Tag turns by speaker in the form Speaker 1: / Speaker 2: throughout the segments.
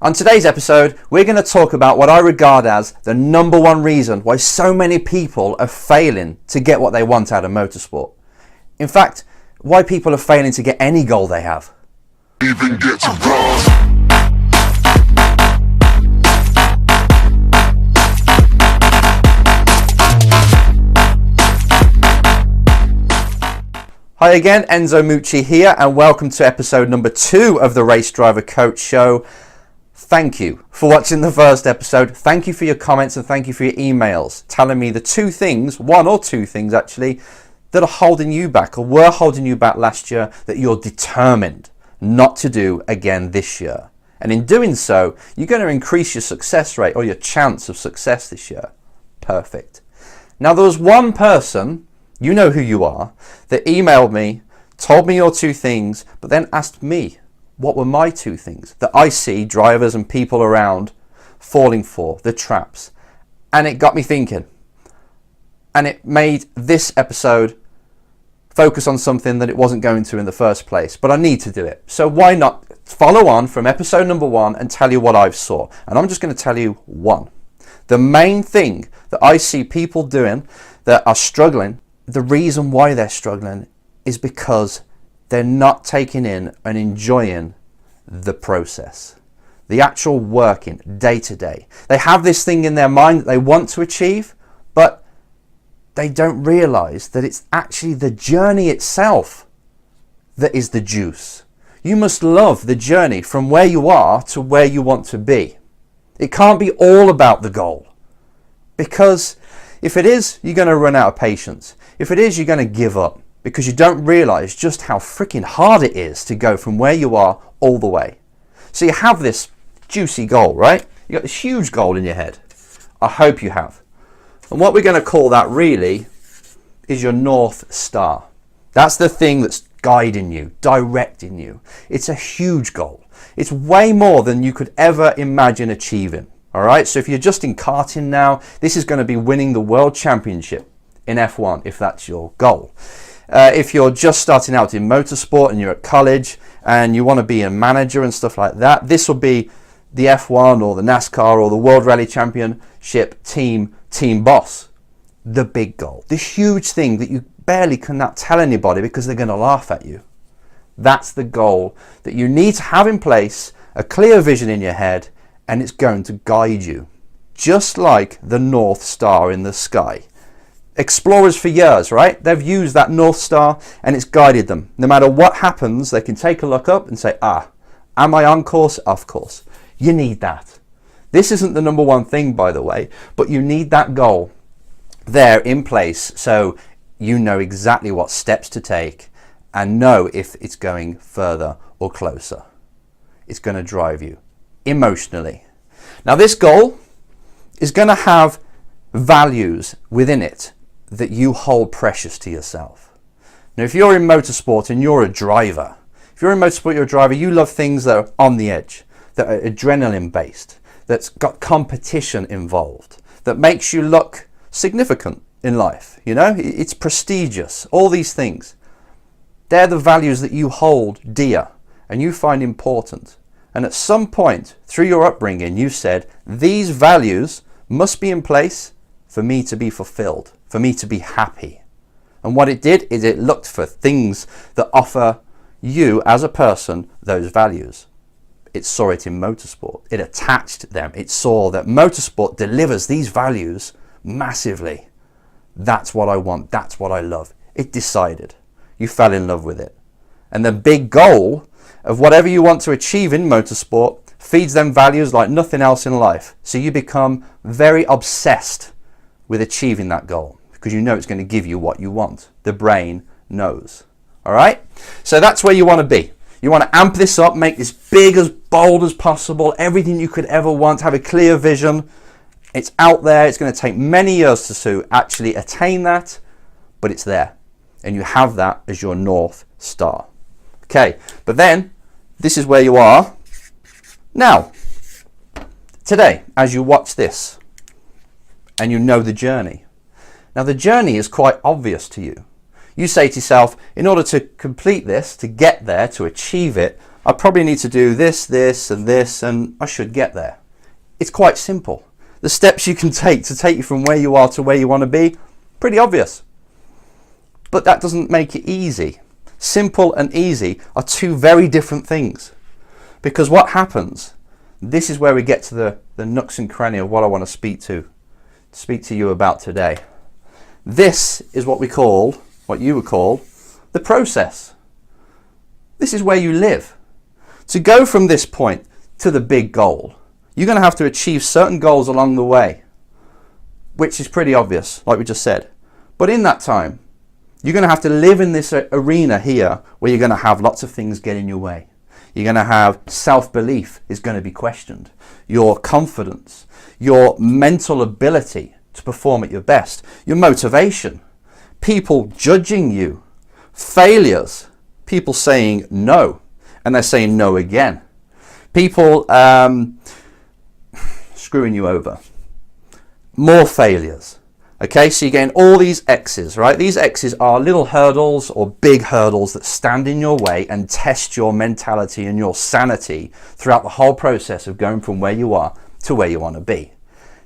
Speaker 1: On today's episode, we're going to talk about what I regard as the number one reason why so many people are failing to get what they want out of motorsport. In fact, why people are failing to get any goal they have.
Speaker 2: Even get to bronze.
Speaker 1: Hi again, Enzo Mucci here, and welcome to episode number 2 of the Race Driver Coach Show. Thank you for watching the first episode. Thank you for your comments and thank you for your emails telling me the one or two things actually, that are holding you back or were holding you back last year that you're determined not to do again this year. And in doing so, you're going to increase your success rate or your chance of success this year. Perfect. Now there was one person, you know who you are, that emailed me, told me your 2 things, but then asked me what were my 2 things that I see drivers and people around falling for, the traps. And it got me thinking. And it made this episode focus on something that it wasn't going to in the first place. But I need to do it. So why not follow on from episode number 1 and tell you what I've saw. And I'm just going to tell you one. The main thing that I see people doing that are struggling, the reason why they're struggling is because they're not taking in and enjoying the process, the actual working day to day. They have this thing in their mind that they want to achieve, but they don't realize that it's actually the journey itself that is the juice. You must love the journey from where you are to where you want to be. It can't be all about the goal, because if it is, you're going to run out of patience. If it is, you're going to give up, because you don't realize just how freaking hard it is to go from where you are all the way. So you have this juicy goal, right? You got this huge goal in your head. I hope you have. And what we're going to call that really is your North Star. That's the thing that's guiding you, directing you. It's a huge goal. It's way more than you could ever imagine achieving. All right. So if you're just in karting now, this is going to be winning the world championship in F1, if that's your goal. If you're just starting out in motorsport and you're at college and you want to be a manager and stuff like that, this will be the F1 or the NASCAR or the World Rally Championship team boss. The big goal, the huge thing that you barely cannot tell anybody because they're going to laugh at you. That's the goal that you need to have in place, a clear vision in your head, and it's going to guide you. Just like the North Star in the sky. Explorers for years, right? They've used that North Star and it's guided them. No matter what happens, they can take a look up and say, am I on course? Of course. You need that. This isn't the number one thing, by the way, but you need that goal there in place so you know exactly what steps to take and know if it's going further or closer. It's going to drive you emotionally. Now, this goal is going to have values within it that you hold precious to yourself. Now, if you're in motorsport and you're a driver, you love things that are on the edge, that are adrenaline based, that's got competition involved, that makes you look significant in life. You know, it's prestigious, all these things. They're the values that you hold dear and you find important. And at some point through your upbringing, you said, these values must be in place for me to be fulfilled, for me to be happy. And what it did is it looked for things that offer you as a person those values. It saw it in motorsport. It attached them. It saw that motorsport delivers these values massively. That's what I want. That's what I love. It decided. You fell in love with it. And the big goal of whatever you want to achieve in motorsport feeds them values like nothing else in life. So you become very obsessed with achieving that goal because you know it's going to give you what you want. The brain knows. All right? So that's where you want to be. You want to amp this up, make this big, as bold as possible, everything you could ever want, have a clear vision. It's out there. It's going to take many years to actually attain that, but it's there. And you have that as your North Star. Okay, but then this is where you are now. Today, as you watch this, and you know the journey. Now the journey is quite obvious to you. You say to yourself, in order to complete this, to get there, to achieve it, I probably need to do this, this, and this, and I should get there. It's quite simple. The steps you can take to take you from where you are to where you want to be, pretty obvious. But that doesn't make it easy. Simple and easy are two very different things. Because what happens, this is where we get to the nooks and crannies of what I want to speak to you about today. This is what you would call the process. This is where you live. To go from this point to the big goal, you're going to have to achieve certain goals along the way, which is pretty obvious, like we just said. But in that time, you're going to have to live in this arena here where you're going to have lots of things get in your way. You're going to have self-belief is going to be questioned. Your confidence, your mental ability to perform at your best, your motivation, people judging you, failures, people saying no, and they're saying no again. People screwing you over. More failures. Okay, so you're getting all these X's, right? These X's are little hurdles or big hurdles that stand in your way and test your mentality and your sanity throughout the whole process of going from where you are to where you want to be.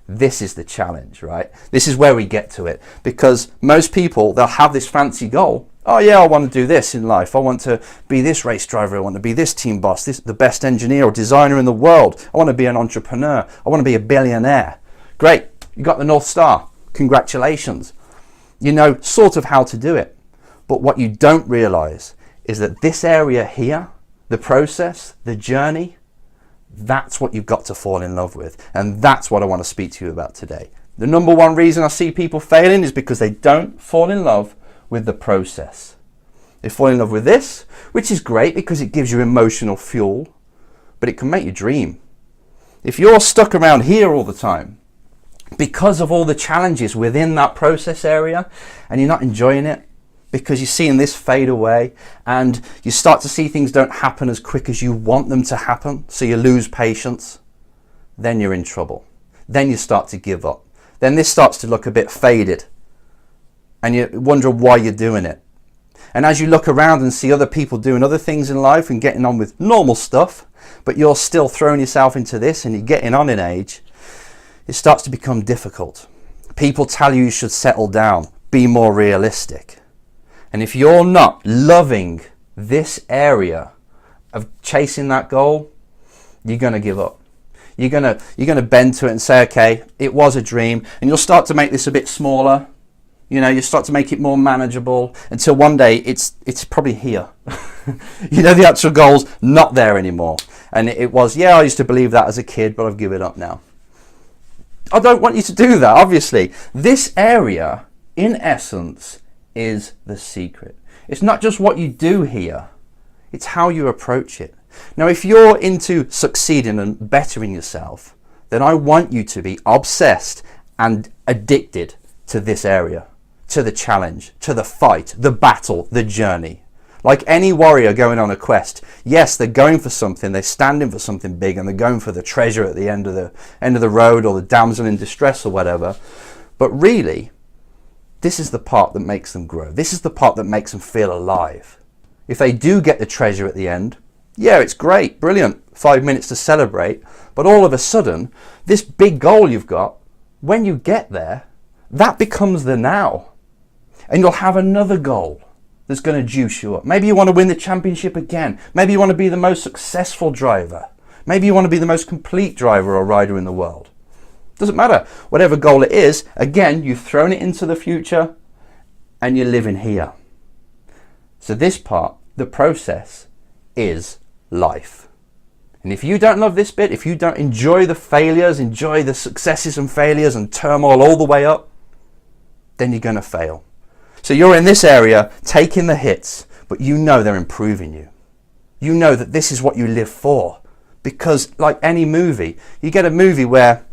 Speaker 1: This is the challenge, right? This is where we get to it, because most people, they'll have this fancy goal. Oh yeah, I want to do this in life. I want to be this race driver. I want to be this team boss, the best engineer or designer in the world. I want to be an entrepreneur. I want to be a billionaire. Great, you got the North Star. Congratulations. You know sort of how to do it. But what you don't realize is that this area here, the process, the journey, that's what you've got to fall in love with. And that's what I want to speak to you about today. The number one reason I see people failing is because they don't fall in love with the process. They fall in love with this, which is great because it gives you emotional fuel, but it can make you dream. If you're stuck around here all the time, because of all the challenges within that process area, and you're not enjoying it, because you're seeing this fade away, and you start to see things don't happen as quick as you want them to happen, so you lose patience, then you're in trouble. Then you start to give up. Then this starts to look a bit faded, and you wonder why you're doing it. And as you look around and see other people doing other things in life and getting on with normal stuff, but you're still throwing yourself into this and you're getting on in age, it starts to become difficult. People tell you should settle down, be more realistic. And if you're not loving this area of chasing that goal, you're going to give up. You're going to bend to it and say, okay, it was a dream. And you'll start to make this a bit smaller. You know, you start to make it more manageable until one day it's probably here. You know, the actual goal's not there anymore. And it was, yeah, I used to believe that as a kid, but I've given it up now. I don't want you to do that, obviously. This area, in essence, is the secret. It's not just what you do here, it's how you approach it. Now, if you're into succeeding and bettering yourself, then I want you to be obsessed and addicted to this area, to the challenge, to the fight, the battle, the journey. Like any warrior going on a quest, yes, they're going for something, they're standing for something big, and they're going for the treasure at the end of the road, or the damsel in distress or whatever. But really, this is the part that makes them grow. This is the part that makes them feel alive. If they do get the treasure at the end, yeah, it's great, brilliant, 5 minutes to celebrate. But all of a sudden, this big goal you've got, when you get there, that becomes the now. And you'll have another goal that's going to juice you up. Maybe you want to win the championship again. Maybe you want to be the most successful driver. Maybe you want to be the most complete driver or rider in the world. Doesn't matter. Whatever goal it is, again, you've thrown it into the future and you're living here. So this part, the process, is life. And if you don't love this bit, if you don't enjoy the failures, enjoy the successes and failures and turmoil all the way up, then you're going to fail. So you're in this area taking the hits, but you know they're improving you. You know that this is what you live for. Because like any movie, you get a movie where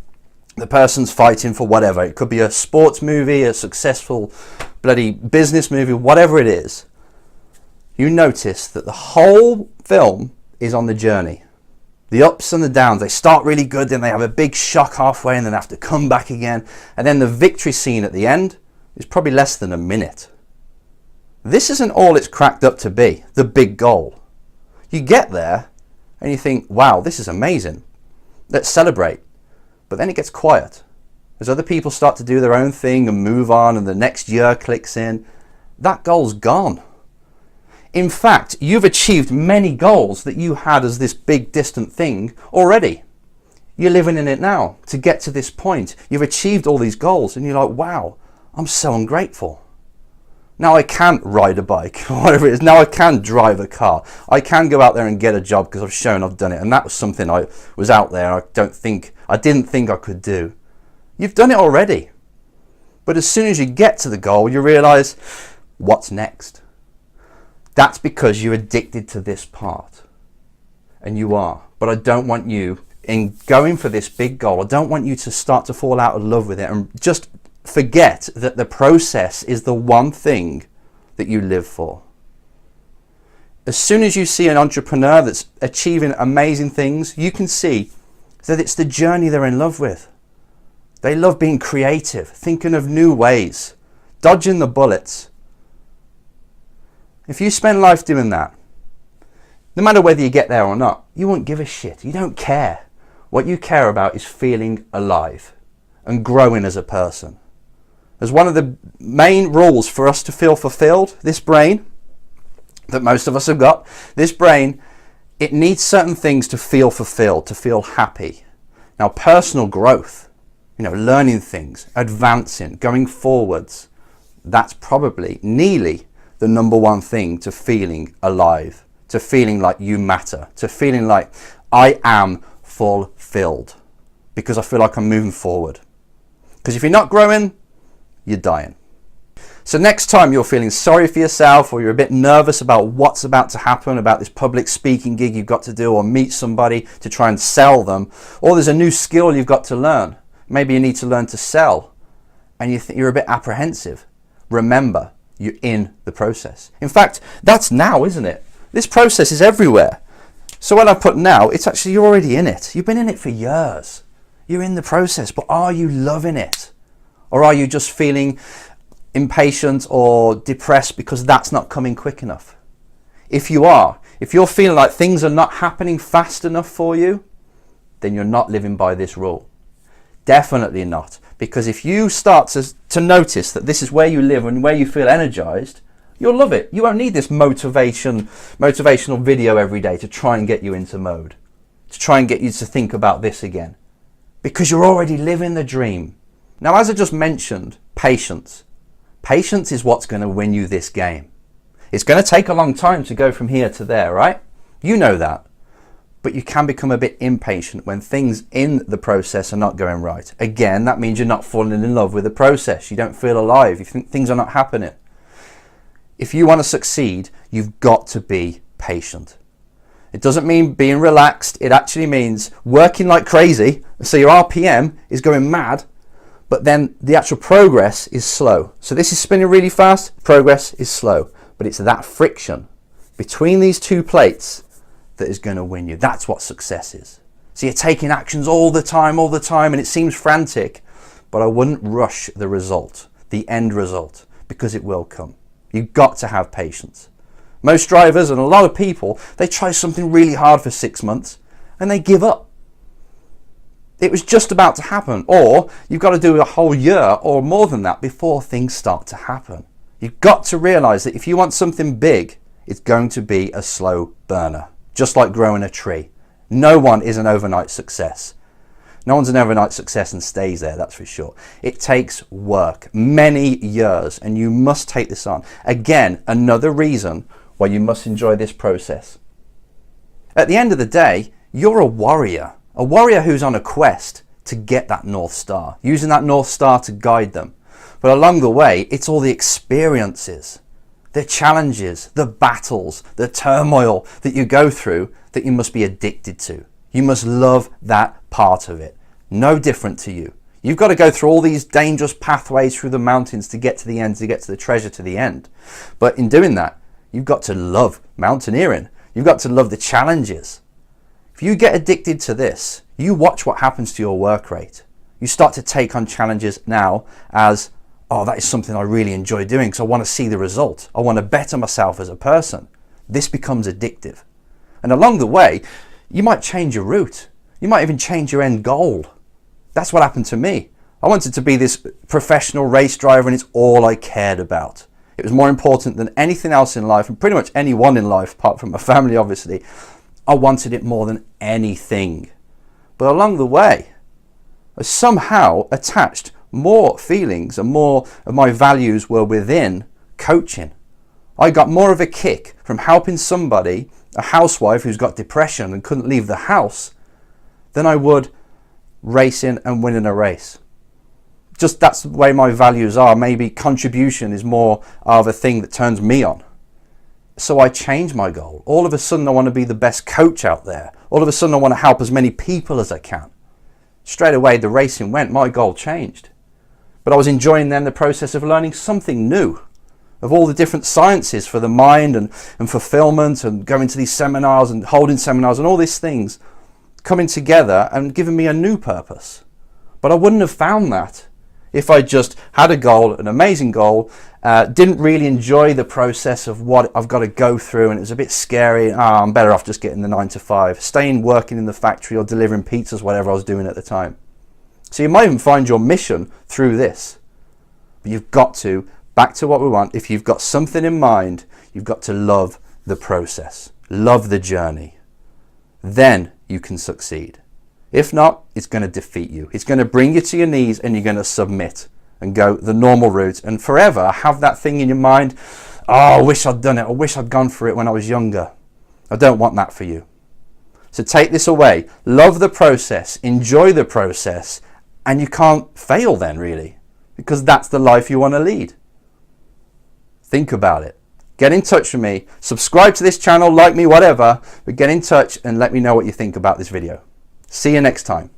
Speaker 1: the person's fighting for whatever. It could be a sports movie, a successful bloody business movie, whatever it is. You notice that the whole film is on the journey. The ups and the downs. They start really good, then they have a big shock halfway and then have to come back again. And then the victory scene at the end is probably less than a minute. This isn't all it's cracked up to be, the big goal. You get there and you think, wow, this is amazing. Let's celebrate. But then it gets quiet. As other people start to do their own thing and move on and the next year clicks in, that goal's gone. In fact, you've achieved many goals that you had as this big distant thing already. You're living in it now. To get to this point, you've achieved all these goals and you're like, wow, I'm so ungrateful. Now I can ride a bike, or whatever it is. Now I can drive a car. I can go out there and get a job because I've shown I've done it. And that was something I was out there I didn't think I could do. You've done it already. But as soon as you get to the goal, you realize, what's next? That's because you're addicted to this part. And you are. But I don't want you, in going for this big goal, I don't want you to start to fall out of love with it and just forget that the process is the one thing that you live for. As soon as you see an entrepreneur that's achieving amazing things, you can see that it's the journey they're in love with. They love being creative, thinking of new ways, dodging the bullets. If you spend life doing that, no matter whether you get there or not, you won't give a shit. You don't care. What you care about is feeling alive and growing as a person. As one of the main rules for us to feel fulfilled, this brain that most of us have got, this brain, it needs certain things to feel fulfilled, to feel happy. Now, personal growth, learning things, advancing, going forwards, that's probably nearly the number one thing to feeling alive, to feeling like you matter, to feeling like I am fulfilled because I feel like I'm moving forward. Because if you're not growing, you're dying. So next time you're feeling sorry for yourself, or you're a bit nervous about what's about to happen, about this public speaking gig you've got to do, or meet somebody to try and sell them, or there's a new skill you've got to learn, maybe you need to learn to sell, and you're a bit apprehensive, remember, you're in the process. In fact, that's now, isn't it? This process is everywhere. So when I put now, it's actually you're already in it. You've been in it for years. You're in the process, but are you loving it? Or are you just feeling impatient or depressed because that's not coming quick enough? If you're feeling like things are not happening fast enough for you, then you're not living by this rule. Definitely not. Because if you start to notice that this is where you live and where you feel energized, you'll love it. You won't need this motivational video every day to try and get you into mode, to try and get you to think about this again, because you're already living the dream. Now, as I just mentioned, patience. Patience is what's going to win you this game. It's going to take a long time to go from here to there, right? You know that. But you can become a bit impatient when things in the process are not going right. Again, that means you're not falling in love with the process. You don't feel alive. You think things are not happening. If you want to succeed, you've got to be patient. It doesn't mean being relaxed. It actually means working like crazy. So your RPM is going mad, but then the actual progress is slow. So this is spinning really fast, progress is slow. But it's that friction between these two plates that is going to win you. That's what success is. So you're taking actions all the time, and it seems frantic, but I wouldn't rush the result, the end result, because it will come. You've got to have patience. Most drivers and a lot of people, they try something really hard for 6 months and they give up. It was just about to happen, or you've got to do a whole year or more than that before things start to happen. You've got to realize that if you want something big, it's going to be a slow burner, just like growing a tree. No one is an overnight success. No one's an overnight success and stays there, that's for sure. It takes work, many years, and you must take this on. Again, another reason why you must enjoy this process. At the end of the day, you're a warrior who's on a quest to get that North Star, using that North Star to guide them. But along the way, it's all the experiences, the challenges, the battles, the turmoil that you go through that you must be addicted to. You must love that part of it. No different to you. You've got to go through all these dangerous pathways through the mountains to get to the end, to get to the treasure, to the end. But in doing that, you've got to love mountaineering. You've got to love the challenges. If you get addicted to this, you watch what happens to your work rate. You start to take on challenges now as, oh, that is something I really enjoy doing because I want to see the result. I want to better myself as a person. This becomes addictive. And along the way, you might change your route. You might even change your end goal. That's what happened to me. I wanted to be this professional race driver, and it's all I cared about. It was more important than anything else in life, and pretty much anyone in life, apart from my family, obviously. I wanted it more than anything. But along the way, I somehow attached more feelings, and more of my values were within coaching. I got more of a kick from helping somebody, a housewife who's got depression and couldn't leave the house, than I would racing and winning a race. Just that's the way my values are. Maybe contribution is more of a thing that turns me on. So I changed my goal. All of a sudden I want to be the best coach out there. All of a sudden I want to help as many people as I can. Straight away the racing went, my goal changed. But I was enjoying then the process of learning something new, of all the different sciences for the mind and fulfillment, and going to these seminars and holding seminars and all these things coming together and giving me a new purpose. But I wouldn't have found that if I just had a goal, an amazing goal, didn't really enjoy the process of what I've got to go through, and it was a bit scary. I'm better off just getting the 9 to 5, staying working in the factory or delivering pizzas, whatever I was doing at the time. So you might even find your mission through this. But you've got to, back to what we want, if you've got something in mind, you've got to love the process, love the journey. Then you can succeed. If not, it's going to defeat you. It's going to bring you to your knees, and you're going to submit and go the normal route and forever have that thing in your mind, oh, I wish I'd done it. I wish I'd gone for it when I was younger. I don't want that for you. So take this away. Love the process. Enjoy the process. And you can't fail then, really, because that's the life you want to lead. Think about it. Get in touch with me. Subscribe to this channel, like me, whatever. But get in touch and let me know what you think about this video. See you next time.